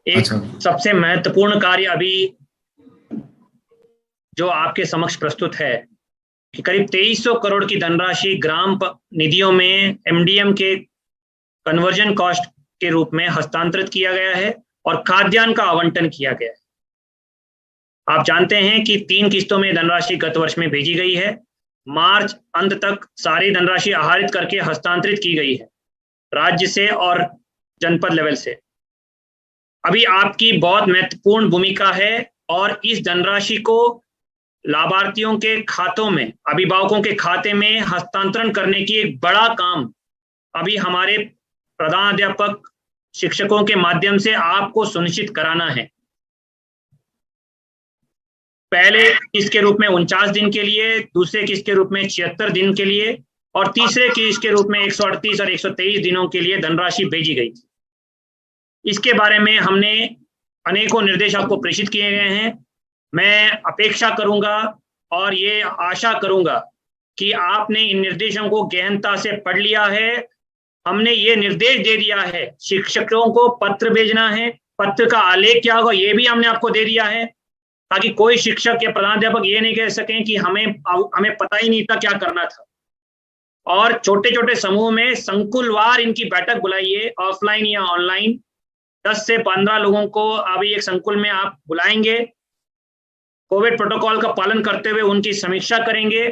एक अच्छा। सबसे महत्वपूर्ण कार्य अभी जो आपके समक्ष प्रस्तुत है कि करीब 2300 करोड़ की धनराशि निधियों में एमडीएम के कन्वर्जन कॉस्ट के रूप में हस्तांतरित किया गया है और खाद्यान्न का आवंटन किया गया है। आप जानते हैं कि 3 किस्तों में धनराशि गत वर्ष में भेजी गई है। मार्च अंत तक सारी धनराशि आहरित करके हस्तांतरित की गई है राज्य से और जनपद लेवल से। अभी आपकी बहुत महत्वपूर्ण भूमिका है और इस धनराशि को लाभार्थियों के खातों में, अभिभावकों के खाते में हस्तांतरण करने की एक बड़ा काम अभी हमारे प्रधानाध्यापक शिक्षकों के माध्यम से आपको सुनिश्चित कराना है। पहले किस्त के रूप में 49 दिन के लिए, दूसरे किस्त के रूप में 76 दिन के लिए और तीसरे किस्त के रूप में 138 और 123 दिनों के लिए धनराशि भेजी गई थी। इसके बारे में हमने अनेकों निर्देश आपको प्रेषित किए गए हैं। मैं अपेक्षा करूंगा और ये आशा करूंगा कि आपने इन निर्देशों को गहनता से पढ़ लिया है। हमने ये निर्देश दे दिया है, शिक्षकों को पत्र भेजना है, पत्र का आलेख क्या होगा ये भी हमने आपको दे दिया है, ताकि कोई शिक्षक या प्रधानाध्यापक ये नहीं कह सकें कि हमें पता ही नहीं था क्या करना था। और छोटे छोटे समूह में संकुलवार इनकी बैठक बुलाइए, ऑफलाइन या ऑनलाइन। 10 से 15 लोगों को अभी एक संकुल में आप बुलाएंगे, कोविड प्रोटोकॉल का पालन करते हुए उनकी समीक्षा करेंगे।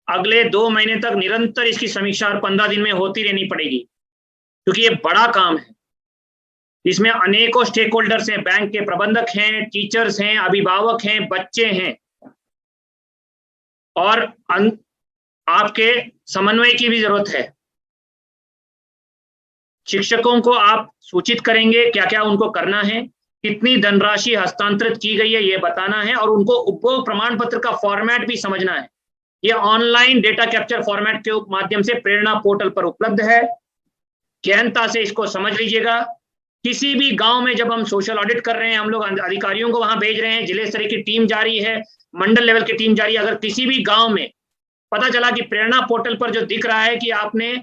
अगले 2 महीने तक निरंतर इसकी समीक्षा और 15 दिन में होती रहनी पड़ेगी, क्योंकि ये बड़ा काम है। इसमें अनेकों स्टेक होल्डर्स हैं, बैंक के प्रबंधक हैं, टीचर्स हैं, अभिभावक हैं, बच्चे हैं और आपके समन्वय की भी जरूरत है। शिक्षकों को आप सूचित करेंगे क्या क्या उनको करना है, कितनी धनराशि हस्तांतरित की गई है ये बताना है और उनको उपभोग प्रमाण पत्र का फॉर्मेट भी समझना है। ये ऑनलाइन डेटा कैप्चर फॉर्मेट के माध्यम से प्रेरणा पोर्टल पर उपलब्ध है। गहनता से इसको समझ लीजिएगा। किसी भी गांव में जब हम सोशल ऑडिट कर रहे हैं, हम लोग अधिकारियों को वहां भेज रहे हैं, जिले स्तर की टीम जारी है, मंडल लेवल की टीम जारी है। अगर किसी भी गांव में पता चला कि प्रेरणा पोर्टल पर जो दिख रहा है कि आपने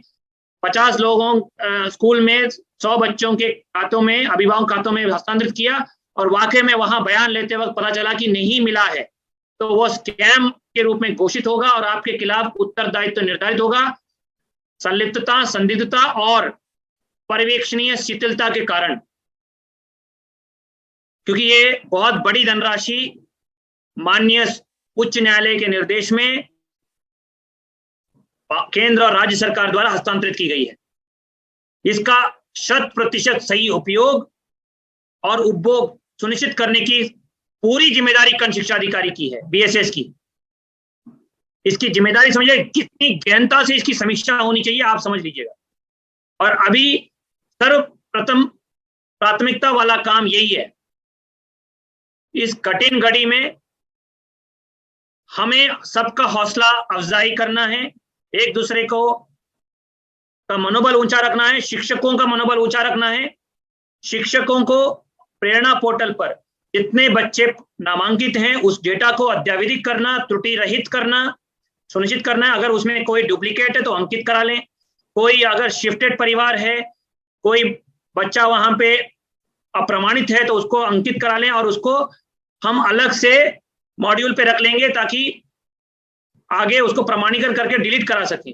50 लोगों स्कूल में 100 बच्चों के खातों में, अभिभावक खातों में हस्तांतरित किया और वाकई में वहां बयान लेते वक्त पता चला कि नहीं मिला है, तो वो स्कैम के रूप में घोषित होगा और आपके खिलाफ उत्तरदायित्व निर्धारित होगा, संलिप्तता, संदिग्धता और पर्यवेक्षणीय शिथिलता के कारण। क्योंकि ये बहुत बड़ी धनराशि माननीय उच्च न्यायालय के निर्देश में केंद्र और राज्य सरकार द्वारा हस्तांतरित की गई है। इसका 100% सही उपयोग और उपभोग सुनिश्चित करने की पूरी जिम्मेदारी खंड शिक्षा अधिकारी की है, बीएसएस की। इसकी जिम्मेदारी समझिए, कितनी गहनता से इसकी समीक्षा होनी चाहिए आप समझ लीजिएगा। और अभी सर्वप्रथम प्राथमिकता वाला काम यही है। इस कठिन घड़ी में हमें सबका हौसला अफजाई करना है, एक दूसरे को का मनोबल ऊंचा रखना है, शिक्षकों का मनोबल ऊंचा रखना है। शिक्षकों को प्रेरणा पोर्टल पर जितने बच्चे नामांकित हैं उस डेटा को अद्यतन करना, त्रुटि रहित करना, सुनिश्चित करना है। अगर उसमें कोई डुप्लीकेट है तो अंकित करा लें। कोई अगर शिफ्टेड परिवार है, कोई बच्चा वहां पे अप्रमाणित है तो उसको अंकित करा लें और उसको हम अलग से मॉड्यूल पे रख लेंगे ताकि आगे उसको प्रमाणीकरण करके डिलीट करा सकें।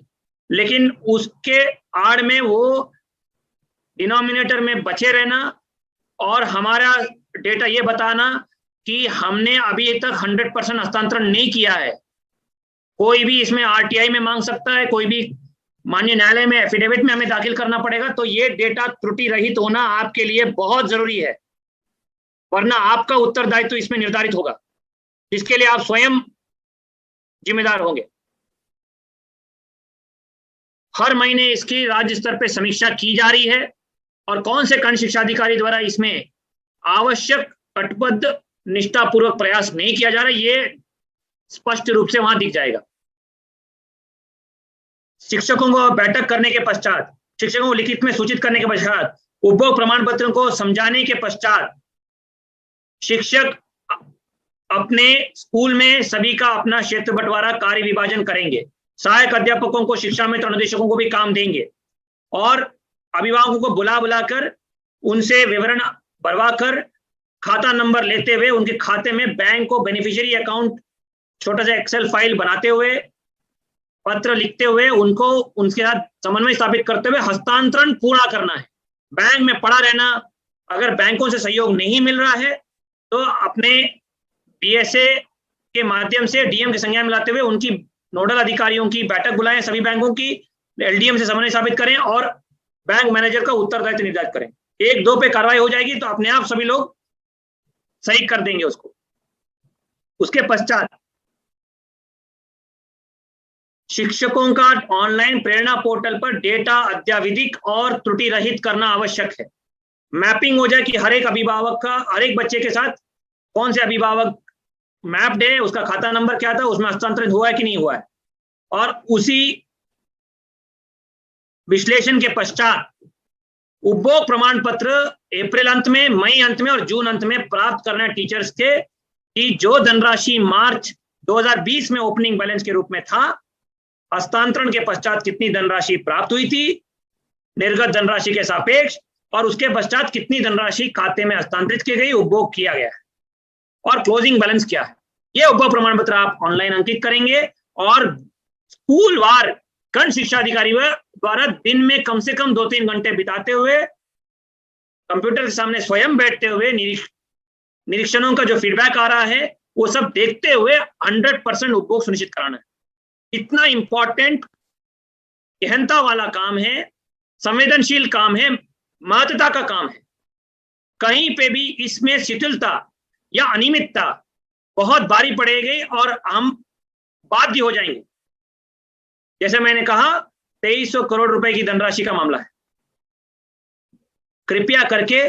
लेकिन उसके आड़ में वो डिनोमिनेटर में बचे रहना और हमारा डेटा ये बताना कि हमने अभी तक 100% हस्तांतरण नहीं किया है। कोई भी इसमें आरटीआई में मांग सकता है, कोई भी माननीय न्यायालय में एफिडेविट में हमें दाखिल करना पड़ेगा। तो ये डेटा त्रुटि रहित होना आपके लिए बहुत जरूरी है, वरना आपका उत्तरदायित्व इसमें निर्धारित होगा, जिसके लिए आप स्वयं जिम्मेदार होंगे। हर महीने इसकी राज्य स्तर पर समीक्षा की जा रही है और कौन से खंड शिक्षा अधिकारी द्वारा इसमें आवश्यक कटिबद्ध निष्ठापूर्वक प्रयास नहीं किया जा रहा, ये स्पष्ट रूप से वहां दिख जाएगा। शिक्षकों को बैठक करने के पश्चात, शिक्षकों को लिखित में सूचित करने के पश्चात, उपभोग प्रमाण पत्रों को समझाने के पश्चात शिक्षक अपने स्कूल में सभी का अपना क्षेत्र बंटवारा कार्य विभाजन करेंगे। सहायक अध्यापकों को, शिक्षा मित्र अनुदेशकों को भी काम देंगे और अभिभावकों को बुलाकर उनसे विवरण भरवा कर खाता नंबर लेते हुए उनके खाते में बैंक को बेनिफिशियरी अकाउंट छोटा सा एक्सेल फाइल बनाते हुए, पत्र लिखते हुए उनको उनके साथ समन्वय स्थापित करते हुए हस्तांतरण पूरा करना है। बैंक में पड़ा रहना, अगर बैंकों से सहयोग नहीं मिल रहा है तो अपने बीएसए के माध्यम से डीएम के संज्ञान में लाते हुए उनकी नोडल अधिकारियों की बैठक बुलाएं, सभी बैंकों की, एलडीएम से समन्वय स्थापित करें और बैंक मैनेजर का उत्तरदायित्व निर्धारित करें। 1-2 पे कार्रवाई हो जाएगी तो अपने आप सभी लोग सही कर देंगे उसको। उसके पश्चात शिक्षकों का ऑनलाइन प्रेरणा पोर्टल पर डेटा अद्यावधिक और त्रुटि रहित करना आवश्यक है। मैपिंग हो जाए कि हर एक अभिभावक का, हर एक बच्चे के साथ कौन से अभिभावक मैप्ड है, उसका खाता नंबर क्या था, उसमें हस्तांतरित हुआ है कि नहीं हुआ है, और उसी विश्लेषण के पश्चात उपभोग प्रमाण पत्र अप्रैल अंत में, मई अंत में और जून अंत में प्राप्त करना है टीचर्स के, कि जो धनराशि मार्च 2020 में ओपनिंग बैलेंस के रूप में था, हस्तांतरण के पश्चात कितनी धनराशि प्राप्त हुई थी निर्गत धनराशि के सापेक्ष, और उसके पश्चात कितनी धनराशि खाते में हस्तांतरित की गई, उपभोग किया गया है, और क्लोजिंग बैलेंस क्या है। ये उपभोग प्रमाण पत्र आप ऑनलाइन अंकित करेंगे और स्कूल वार खंड शिक्षा अधिकारी द्वारा दिन में कम से कम 2-3 घंटे बिताते हुए, कंप्यूटर के सामने स्वयं बैठते हुए निरीक्षणों का जो फीडबैक आ रहा है वो सब देखते हुए 100% उपभोग सुनिश्चित कराना है। इतना इंपॉर्टेंट गहनता वाला काम है, संवेदनशील काम है, महत्वता का काम है। कहीं पे भी इसमें शिथिलता या अनियमितता बहुत भारी पड़ेगी और हम बाध्य हो जाएंगे। जैसे मैंने कहा 2300 करोड़ रुपए की धनराशि का मामला है। कृपया करके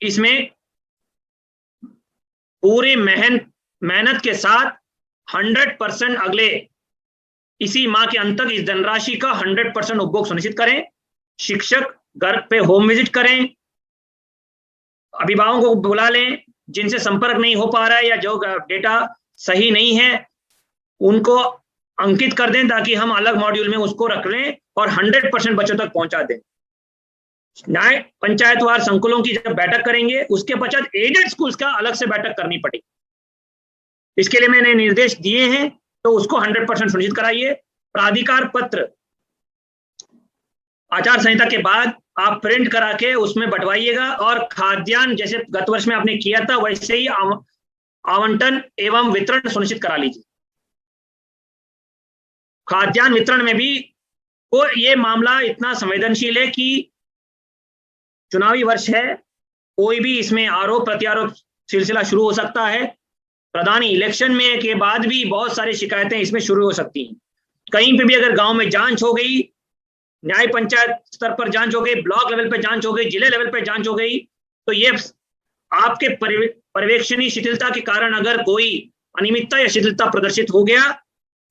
इसमें पूरी मेहनत के साथ 100% अगले इसी माह के अंत तक इस धनराशि का 100% उपभोग सुनिश्चित करें। शिक्षक घर पे होम विजिट करें, अभिभावकों को बुला लें जिनसे संपर्क नहीं हो पा रहा है या जो डेटा सही नहीं है उनको अंकित कर दें ताकि हम अलग मॉड्यूल में उसको रख लें और 100% बच्चों तक पहुंचा दें। न्याय पंचायतवार संकुलों की जब बैठक करेंगे उसके पश्चात एडेड स्कूल्स का अलग से बैठक करनी पड़ेगी। इसके लिए मैंने निर्देश दिए हैं तो उसको 100% सुनिश्चित कराइए। प्राधिकार पत्र आचार संहिता के बाद आप प्रिंट करा के उसमें बंटवाइएगा और खाद्यान्न जैसे गत वर्ष में आपने किया था वैसे ही आवंटन एवं वितरण सुनिश्चित करा लीजिए। खाद्यान्न वितरण में भी ये मामला इतना संवेदनशील है कि चुनावी वर्ष है, कोई भी इसमें आरोप प्रत्यारोप सिलसिला शुरू हो सकता है। प्रधानी इलेक्शन में के बाद भी बहुत सारी शिकायतें इसमें शुरू हो सकती हैं। कहीं पे भी अगर गांव में जांच हो गई, न्याय पंचायत स्तर पर जांच हो गई, ब्लॉक लेवल पर जांच हो गई, जिले लेवल पर जांच हो गई, तो ये आपके पर्यवेक्षणीय शिथिलता के कारण अगर कोई अनियमितता या शिथिलता प्रदर्शित हो गया,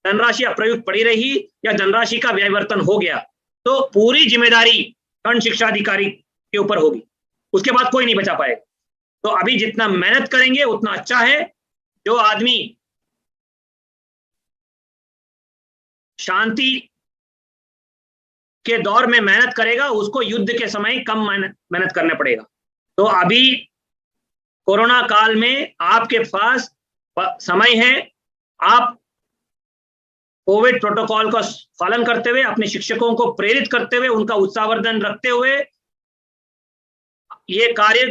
धनराशि अप्रयुक्त पड़ी रही या धनराशि का व्ययवर्तन हो गया, तो पूरी जिम्मेदारी खंड शिक्षा अधिकारी के ऊपर होगी। उसके बाद कोई नहीं बचा पाएगा। तो अभी जितना मेहनत करेंगे उतना अच्छा है। जो आदमी शांति के दौर में मेहनत करेगा उसको युद्ध के समय कम मेहनत करना पड़ेगा। तो अभी कोरोना काल में आपके पास समय है, आप कोविड प्रोटोकॉल का पालन करते हुए, अपने शिक्षकों को प्रेरित करते हुए, उनका उत्साहवर्धन रखते हुए ये कार्य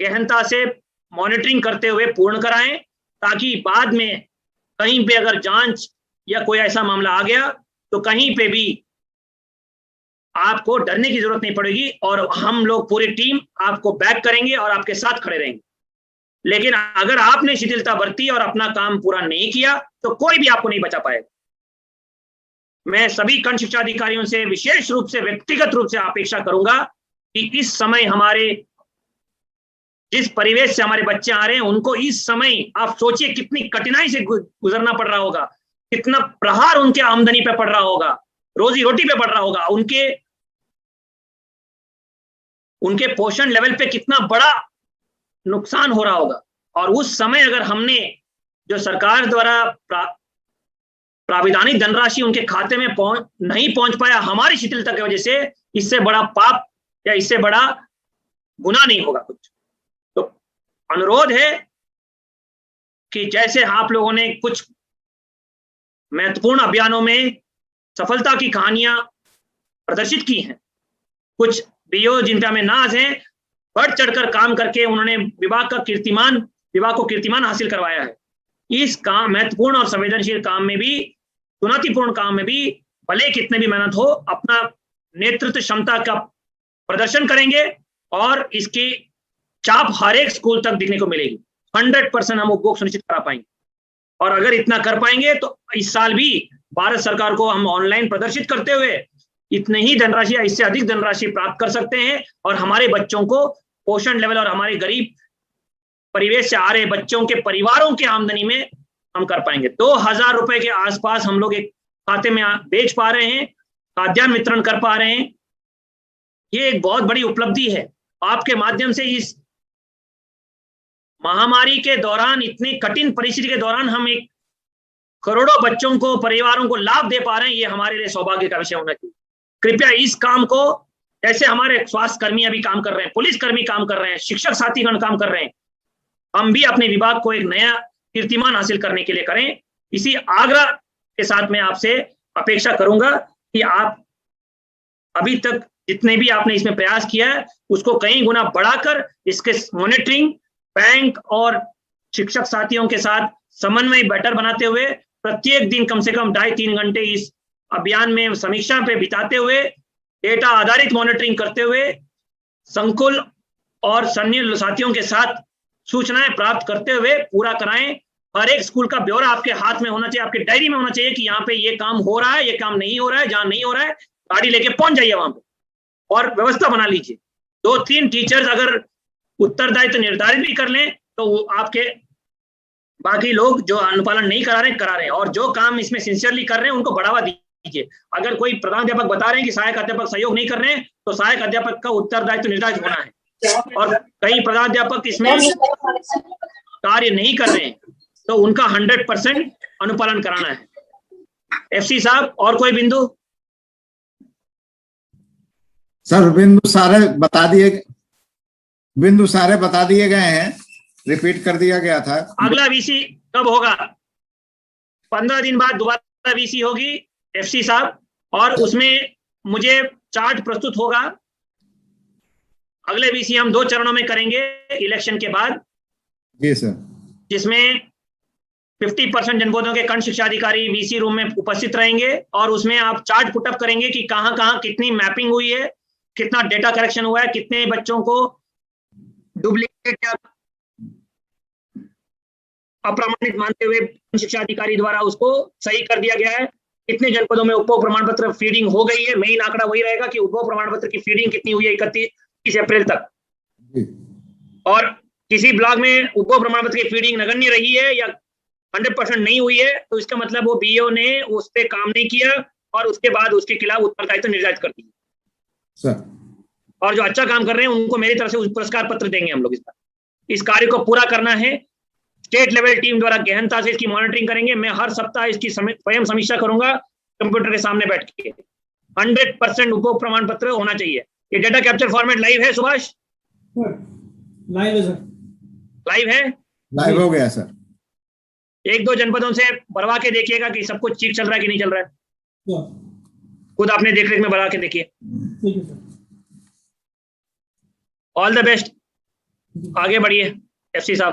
गहनता से मॉनिटरिंग करते हुए पूर्ण कराएं, ताकि बाद में कहीं पे अगर जांच या कोई ऐसा मामला आ गया तो कहीं पे भी आपको डरने की जरूरत नहीं पड़ेगी और हम लोग पूरी टीम आपको बैक करेंगे और आपके साथ खड़े रहेंगे। लेकिन अगर आपने शिथिलता बरती और अपना काम पूरा नहीं किया तो कोई भी आपको नहीं बचा पाएगा। मैं सभी खंड शिक्षा अधिकारियों से विशेष रूप से व्यक्तिगत रूप से अपेक्षा करूंगा कि इस समय हमारे जिस परिवेश से हमारे बच्चे आ रहे हैं उनको इस समय आप सोचिए कितनी कठिनाई से गुजरना पड़ रहा होगा, कितना प्रहार उनके आमदनी पे पड़ रहा होगा, रोजी रोटी पे पड़ रहा होगा, उनके पोषण लेवल पे कितना बड़ा नुकसान हो रहा होगा। और उस समय अगर हमने जो सरकार द्वारा प्राविधानिक धनराशि उनके खाते में नहीं पहुंच पाया हमारी शिथिलता की वजह से, इससे बड़ा पाप या इससे बड़ा गुनाह नहीं होगा कुछ। तो अनुरोध है कि जैसे आप लोगों ने कुछ महत्वपूर्ण अभियानों में सफलता की कहानियां प्रदर्शित की हैं, कुछ बीओ जिन पे हमें नाज है, बढ़ चढ़कर काम करके उन्होंने विभाग को कीर्तिमान हासिल करवाया है। इस काम महत्वपूर्ण और संवेदनशील काम में भी, चुनौतीपूर्ण काम में भी भले कितने भी मेहनत हो, अपना नेतृत्व क्षमता का प्रदर्शन करेंगे और इसकी चाप हर एक स्कूल तक दिखने को मिलेगी। 100% हम उपभोग सुनिश्चित करा पाएंगे। और अगर इतना कर पाएंगे तो इस साल भी भारत सरकार को हम ऑनलाइन प्रदर्शित करते हुए इतने ही धनराशि या इससे अधिक धनराशि प्राप्त कर सकते हैं और हमारे बच्चों को पोषण लेवल और हमारे गरीब परिवेश से आ रहे बच्चों के परिवारों की आमदनी में हम कर पाएंगे। 2000 रुपए के आसपास हम लोग एक खाते में बेच पा रहे हैं, खाद्यान्न वितरण कर पा रहे हैं। ये एक बहुत बड़ी उपलब्धि है। आपके माध्यम से इस महामारी के दौरान, इतनी कठिन परिस्थिति के दौरान हम एक करोड़ों बच्चों को, परिवारों को लाभ दे पा रहे हैं। ये हमारे लिए सौभाग्य का विषय होना चाहिए। कृपया इस काम को, जैसे हमारे स्वास्थ्य कर्मी अभी काम कर रहे हैं, पुलिस कर्मी काम कर रहे हैं, शिक्षक साथीगण काम कर रहे हैं, हम भी अपने विभाग को एक नया कीर्तिमान हासिल करने के लिए करें। इसी आग्रह के साथ मैं आपसे अपेक्षा करूंगा कि आप अभी तक जितने भी आपने इसमें प्रयास किया है उसको कई गुना बढ़ाकर इसके मॉनिटरिंग, बैंक और शिक्षक साथियों के साथ समन्वय बेटर बनाते हुए प्रत्येक दिन कम से कम 2.5-3 घंटे इस अभियान में समीक्षा पे बिताते हुए, डेटा आधारित मॉनिटरिंग करते हुए, संकुल और अन्य साथियों के साथ सूचनाएं प्राप्त करते हुए पूरा कराएं। हर एक स्कूल का ब्यौरा आपके हाथ में होना चाहिए, आपके डायरी में होना चाहिए कि यहाँ पे ये काम हो रहा है, ये काम नहीं हो रहा है। जहां नहीं हो रहा है गाड़ी लेके पहुंच जाइए वहां पे और व्यवस्था बना लीजिए। 2-3 टीचर्स अगर उत्तरदायित्व निर्धारित भी कर लें तो आपके बाकी लोग जो अनुपालन नहीं करा रहे हैं और जो काम इसमें सिंसियरली कर रहे हैं उनको बढ़ावा दीजिए। अगर कोई प्रधानाध्यापक बता रहे हैं कि सहायक अध्यापक सहयोग नहीं कर रहे हैं तो सहायक अध्यापक का उत्तरदायित्व निर्धारित होना है। और कई प्रधानाध्यापक इसमें कार्य नहीं कर रहे हैं तो उनका 100% अनुपालन कराना है। एफसी साहब, और कोई बिंदु? सर बिंदु सारे बता दिए गए हैं, रिपीट कर दिया गया था। अगला वीसी कब होगा? 15 दिन बाद दोबारा वीसी होगी एफसी साहब, और उसमें मुझे चार्ट प्रस्तुत होगा। अगले वीसी हम 2 चरणों में करेंगे इलेक्शन के बाद। जी सर। जिसमें 50% जनपदों के खंड शिक्षा अधिकारी वीसी रूम में उपस्थित रहेंगे और उसमें आप चार्ट पुटअप करेंगे कि कहां कहां कितनी मैपिंग हुई है, कितना डेटा करेक्शन हुआ है, कितने बच्चों को डुप्लीकेट या अप्रमाणित मानते हुए शिक्षा अधिकारी द्वारा उसको सही कर दिया गया है, कितने जनपदों में उपभोग प्रमाण पत्र फीडिंग हो गई है। मेन आंकड़ा वही रहेगा कि उपभोग प्रमाण पत्र की फीडिंग कितनी हुई है 31 अप्रैल तक, और किसी ब्लॉक में उपभोग प्रमाण पत्र की फीडिंग नगण्य रही है या 100% नहीं हुई है तो इसका मतलब वो बीओ ने उस पर काम नहीं किया और उसके बाद उसके खिलाफ उत्तरदायित्व निर्धारित कर दिया सर। और जो अच्छा काम कर रहे हैं उनको मेरी तरफ से पुरस्कार पत्र देंगे हम लोग। इस कार्य को पूरा करना है। स्टेट लेवल टीम द्वारा गहनता से इसकी मॉनिटरिंग करेंगे। मैं हर सप्ताह इसकी स्वयं समीक्षा करूंगा कंप्यूटर के सामने बैठ के। 100% उपभोग प्रमाण पत्र होना चाहिए। ये डेटा कैप्चर फॉर्मेट लाइव है सुभाष? लाइव है सर। लाइव है? लाइव हो गया सर। 1-2 जनपदों से भरवा के देखिएगा कि सब कुछ ठीक चल रहा है कि नहीं चल रहा है। खुद अपने देखरेख में भरवा के देखिए। ऑल द बेस्ट, आगे बढ़िए एफसी साहब।